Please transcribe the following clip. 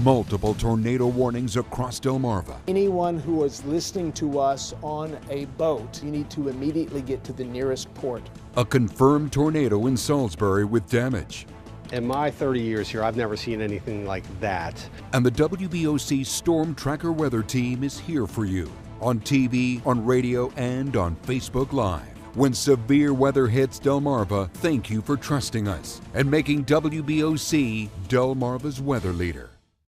Multiple tornado warnings across Delmarva. Anyone who is listening to us on a boat, you need to immediately get to the nearest port. A confirmed tornado in Salisbury with damage. In my 30 years here, I've never seen anything like that. And the WBOC Storm Tracker Weather Team is here for you on TV, on radio, and on Facebook Live. When severe weather hits Delmarva, thank you for trusting us and making WBOC Delmarva's weather leader.